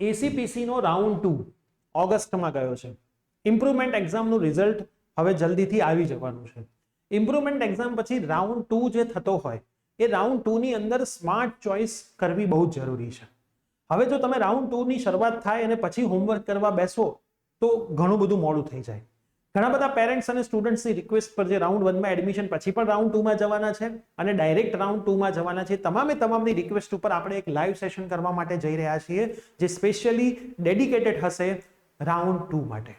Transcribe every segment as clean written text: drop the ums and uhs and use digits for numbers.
ACPC નો round 2 ઓગસ્ટમાં ગયો છે. ઇમ્પ્રુવમેન્ટ એક્ઝામનું રિઝલ્ટ હવે જલ્દીથી આવી જવાનું છે. ઇમ્પ્રુવમેન્ટ એક્ઝામ પછી રાઉન્ડ 2 જે થતો હોય એ રાઉન્ડ 2 ની અંદર સ્માર્ટ ચોઇસ કરવી બહુ જ જરૂરી છે. હવે જો તમે રાઉન્ડ 2 ની શરૂઆત થાય અને પછી હોમવર્ક કરવા બેસો તો ઘણું બધું મોડું થઈ જાય. ઘણા બધા પેરેન્ટ્સ અને સ્ટુડન્ટ્સની રિક્વેસ્ટ પર જે રાઉન્ડ 1 માં એડમિશન પછી પણ રાઉન્ડ 2 માં જવાના છે અને ડાયરેક્ટ રાઉન્ડ 2 માં જવાના છે, તમામની રિક્વેસ્ટ ઉપર આપણે એક લાઈવ સેશન કરવા માટે જઈ રહ્યા છીએ જે સ્પેશિયલી ડેડિકેટેડ હશે રાઉન્ડ 2 માટે.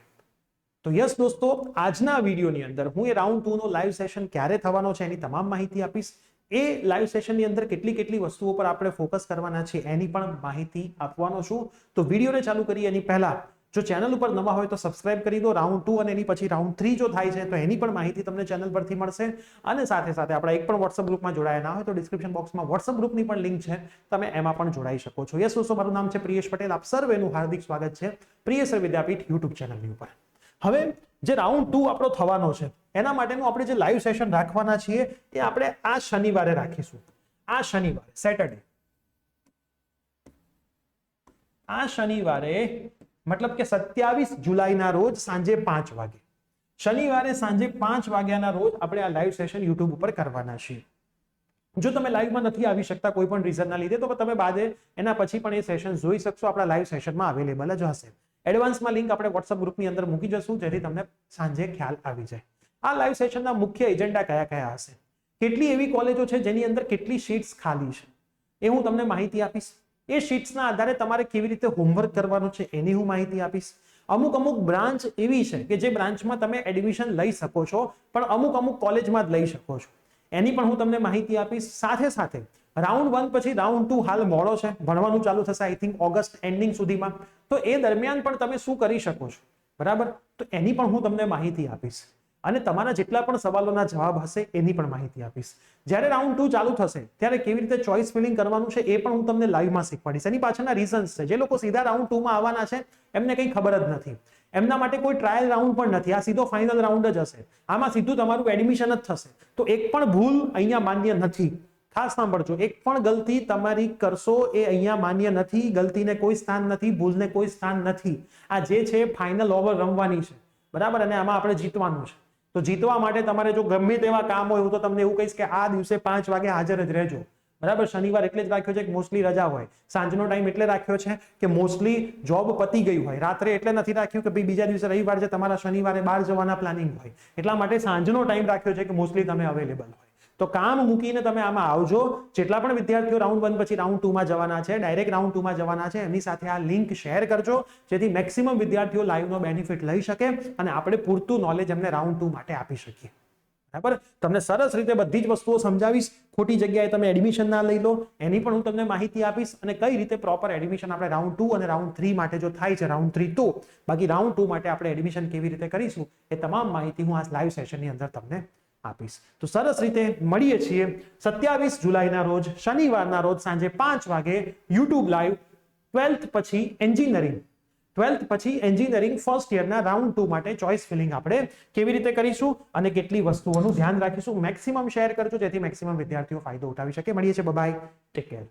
તો યસ દોસ્તો, આજના વિડીયોની અંદર હું એ રાઉન્ડ 2 નો લાઈવ સેશન ક્યારે થવાનો છે એની તમામ માહિતી આપીશ. એ લાઈવ સેશનની અંદર કેટલી વસ્તુઓ પર આપણે ફોકસ કરવાના છે એની પણ માહિતી આપવાનો છું. તો વિડીયોને ચાલુ કરીએ એની પહેલા જો ચેનલ ઉપર નવા હોય તો સબસ્ક્રાઇબ કરી દો. રાઉન્ડ 2 અને એની પછી રાઉન્ડ 3 જો થાય છે તો એની પણ માહિતી તમને ચેનલ પરથી મળશે. અને સાથે સાથે આપણા એક પણ વોટ્સઅપ ગ્રુપમાં જોડાયા ના હોય તો ડિસ્ક્રિપ્શન બોક્સમાં વોટ્સઅપ ગ્રુપની પણ લિંક છે, તમે એમાં પણ જોડાઈ શકો છો. યસ દોસ્તો, મારું નામ છે પ્રિયેશ પટેલ. આપ સર્વેનું હાર્દિક સ્વાગત છે પ્રિયેશ વિદ્યાપીઠ યુટ્યુબ ચેનલની ઉપર. હવે જે રાઉન્ડ 2 આપણો થવાનો છે એના માટેનું આપણે જે લાઈવ સેશન રાખવાના છીએ એ આપણે આ શનિવારે રાખીશું. આ શનિવારે સેટરડે, આ શનિવારે મતલબ કે 27 જુલાઈના રોજ સાંજે 5 વાગે, શનિવારે સાંજે 5 વાગ્યાના રોજ આપણે આ લાઈવ સેશન યુટ્યુબ ઉપર કરવાના છીએ. જો તમે લાઈવમાં નથી આવી શકતા કોઈ પણ રીઝનના લીધે તો તમે બાદે એના પછી પણ એ સેશન જોઈ શકશો, આપણા લાઈવ સેશનમાં અવેલેબલ જ હશે. એડવાન્સમાં લિંક આપણે વોટ્સઅપ ગ્રુપની અંદર મૂકી જશું જેથી તમને સાંજે ખ્યાલ આવી જાય. આ લાઈવ સેશનના મુખ્ય એજન્ડા કયા કયા હશે, કેટલી એવી કોલેજો છે જેની અંદર કેટલી સીટ્સ ખાલી છે એ હું તમને માહિતી આપીશ. એ શીટ્સના આધારે તમારે કેવી રીતે હોમવર્ક કરવાનું છે એની હું માહિતી આપીશ. અમુક બ્રાન્ચ એવી છે કે જે બ્રાન્ચમાં તમે એડમિશન લઈ શકો છો પણ અમુક કોલેજમાં જ લઈ શકો છો, એની પણ હું તમને માહિતી આપીશ. સાથે સાથે રાઉન્ડ 1 પછી રાઉન્ડ 2 હાલ મોડો છે, ભણવાનું ચાલુ થશે આઈ થિંક ઓગસ્ટ એન્ડિંગ સુધીમાં, તો એ દરમિયાન પણ તમે શું કરી શકો છો, બરાબર, તો એની પણ હું તમને માહિતી આપીશ. અને તમારા જેટલા પણ સવાલોના જવાબ હશે એની પણ માહિતી આપીશ. જ્યારે રાઉન્ડ 2 ચાલુ થશે ત્યારે કેવી રીતે ચોઇસ ફિલિંગ કરવાનું છે એ પણ હું તમને લાઈવમાં શીખવાડીશ. એની પાછળના રીઝન્સ છે. જે લોકો સીધા રાઉન્ડ 2 માં આવવાના છે એમને કંઈ ખબર જ નથી, એમના માટે કોઈ ટ્રાયલ રાઉન્ડ પણ નથી, આ સીધો ફાઇનલ રાઉન્ડ જ હશે. આમાં સીધું તમારું એડમિશન જ થશે. તો એક પણ ભૂલ અહીંયા માન્ય નથી. ખાસ સાંભળજો, એક પણ ગલતી તમારી કરશો એ અહીંયા માન્ય નથી. ગલતીને કોઈ સ્થાન નથી, ભૂલને કોઈ સ્થાન નથી. આ જે છે ફાઇનલ ઓવર રમવાની છે, બરાબર, અને આમાં આપણે જીતવાનું છે. તો જીતવા માટે તમારે જો ગમે તેવા કામ હોય હું તો તમને એવું કહીશ કે આ દિવસે 5 વાગે હાજર જ રહેજો, બરાબર. શનિવાર એટલે જ રાખ્યો છે કે મોસ્ટલી રજા હોય, સાંજનો ટાઈમ એટલે રાખ્યો છે કે મોસ્ટલી જોબ પતી ગઈ હોય. રાત્રે એટલે નથી રાખ્યું કે ભાઈ બીજા દિવસે રવિવાર છે, તમારા શનિવારે બહાર જવાના પ્લાનિંગ હોય, એટલા માટે સાંજનો ટાઈમ રાખ્યો છે કે મોસ્ટલી તમે અવેલેબલ હોય. તો કામ મૂકીને તમે આમાં આવજો. જેટલા પણ વિદ્યાર્થીઓ રાઉન્ડ 1 પછી રાઉન્ડ 2 માં જવાના છે, ડાયરેક્ટ રાઉન્ડ 2 માં જવાના છે, એમની સાથે આ લિંક શેર કરજો જેથી મેક્સિમમ વિદ્યાર્થીઓ લાઈવનો બેનિફિટ લઈ શકે અને આપણે પૂરતું નોલેજ એમને રાઉન્ડ 2 માટે આપી શકીએ, બરાબર. તમને સરસ રીતે બધી જ વસ્તુઓ સમજાવીશ. ખોટી જગ્યાએ તમે એડમિશન ના લઈ લો એની પણ હું તમને માહિતી આપીશ અને કઈ રીતે પ્રોપર એડમિશન આપણે રાઉન્ડ 2 અને રાઉન્ડ 3 માટે જો થાય છે રાઉન્ડ 3 તો બાકી રાઉન્ડ 2 માટે આપણે એડમિશન કેવી રીતે કરીશું એ તમામ માહિતી હું આ લાઈવ સેશનની અંદર તમને આપીશ. તો સરસ રીતે મળીએ છીએ 27 જુલાઈના રોજ શનિવારના રોજ સાંજે 5 વાગે યુટ્યુબ લાઈવ 12th પછી એન્જિનિયરિંગ ફર્સ્ટ યરના રાઉન્ડ 2 માટે ચોઇસ ફિલિંગ આપણે કેવી રીતે કરીશું અને કેટલી વસ્તુઓનું ધ્યાન રાખીશું. મેક્સિમમ શેર કરજો જેથી મેક્સિમમ વિદ્યાર્થીઓ ફાયદો ઉઠાવી શકે. મળીએ છીએ, બાય, ટેક કેર.